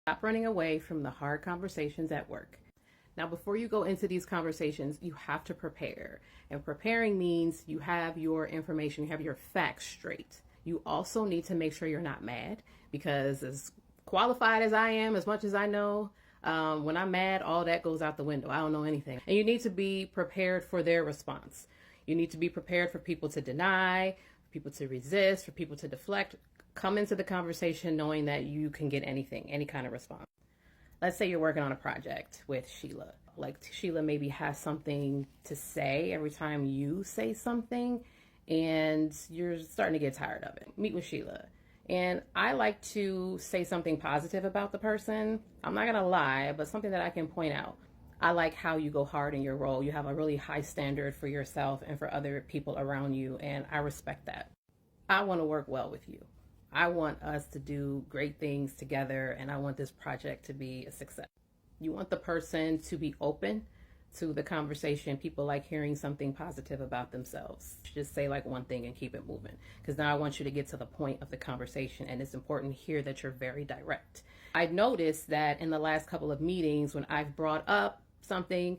Stop running away from the hard conversations at work. Now, before you go into these conversations, you have to prepare. And preparing means you have your information, you have your facts straight. You also need to make sure you're not mad, because as qualified as I am, as much as I know, when I'm mad, all that goes out the window. I don't know anything. And you need to be prepared for their response. You need to be prepared for people to deny, for people to resist, for people to deflect. Come into the conversation knowing that you can get anything, any kind of response. Let's say you're working on a project with Sheila. Like, Sheila maybe has something to say every time you say something, and you're starting to get tired of it. Meet with Sheila. And I like to say something positive about the person. I'm not gonna lie, but something that I can point out. I like how you go hard in your role. You have a really high standard for yourself and for other people around you, and I respect that. I want to work well with you. I want us to do great things together, and I want this project to be a success. You want the person to be open to the conversation. People like hearing something positive about themselves. Just say like one thing and keep it moving, because now I want you to get to the point of the conversation, and it's important here that you're very direct. I've noticed that in the last couple of meetings, when I've brought up something,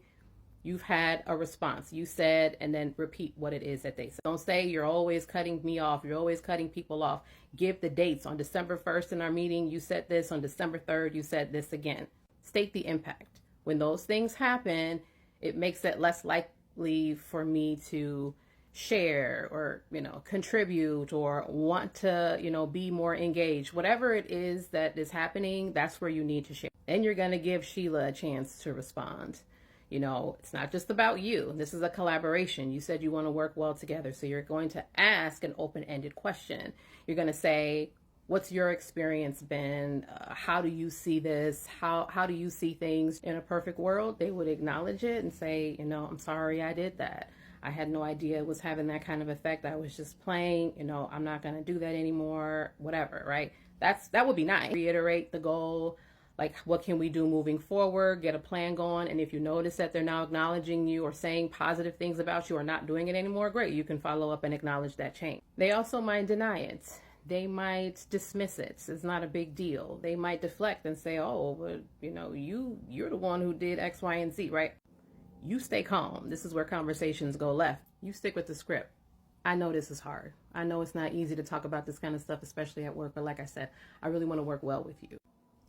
you've had a response. You said, and then repeat what it is that they said. Don't say you're always cutting me off. You're always cutting people off. Give the dates. On December 1st in our meeting, you said this. On December 3rd, you said this again. State the impact. When those things happen, it makes it less likely for me to share or, contribute or want to, be more engaged. Whatever it is that is happening, that's where you need to share. Then you're going to give Sheila a chance to respond. It's not just about you. This is a collaboration. You said you want to work well together. So you're going to ask an open-ended question. You're going to say, what's your experience been? How do you see this? How do you see things? In a perfect world, they would acknowledge it and say, I'm sorry I did that. I had no idea it was having that kind of effect. I was just playing, I'm not going to do that anymore, whatever, right? That would be nice. Reiterate the goal. Like, what can we do moving forward? Get a plan going. And if you notice that they're now acknowledging you or saying positive things about you or not doing it anymore, great. You can follow up and acknowledge that change. They also might deny it. They might dismiss it. It's not a big deal. They might deflect and say, oh, but you're the one who did X, Y, and Z, right? You stay calm. This is where conversations go left. You stick with the script. I know this is hard. I know it's not easy to talk about this kind of stuff, especially at work. But like I said, I really want to work well with you.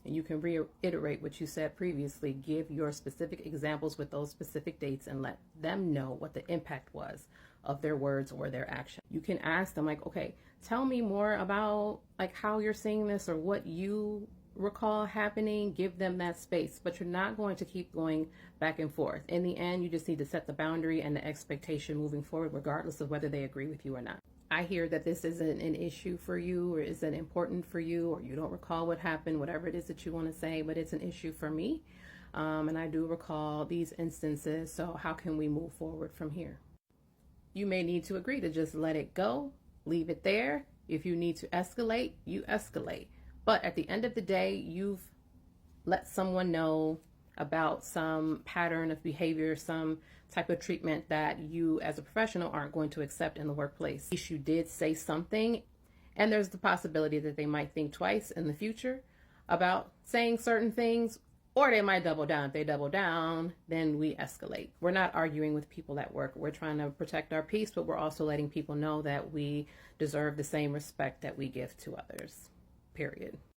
And you can reiterate what you said previously. Give your specific examples with those specific dates and let them know what the impact was of their words or their action. You can ask them like, okay, tell me more about like how you're seeing this or what you recall happening. Give them that space, but you're not going to keep going back and forth. In the end, you just need to set the boundary and the expectation moving forward, regardless of whether they agree with you or not. I hear that this isn't an issue for you or isn't important for you, or you don't recall what happened, whatever it is that you want to say, but it's an issue for me. And I do recall these instances. So how can we move forward from here? You may need to agree to just let it go, leave it there. If you need to escalate, you escalate. But at the end of the day, you've let someone know about some pattern of behavior, some type of treatment that you as a professional aren't going to accept in the workplace. At least you did say something, and there's the possibility that they might think twice in the future about saying certain things, or they might double down. If they double down, then we escalate. We're not arguing with people at work. We're trying to protect our peace, but we're also letting people know that we deserve the same respect that we give to others, period.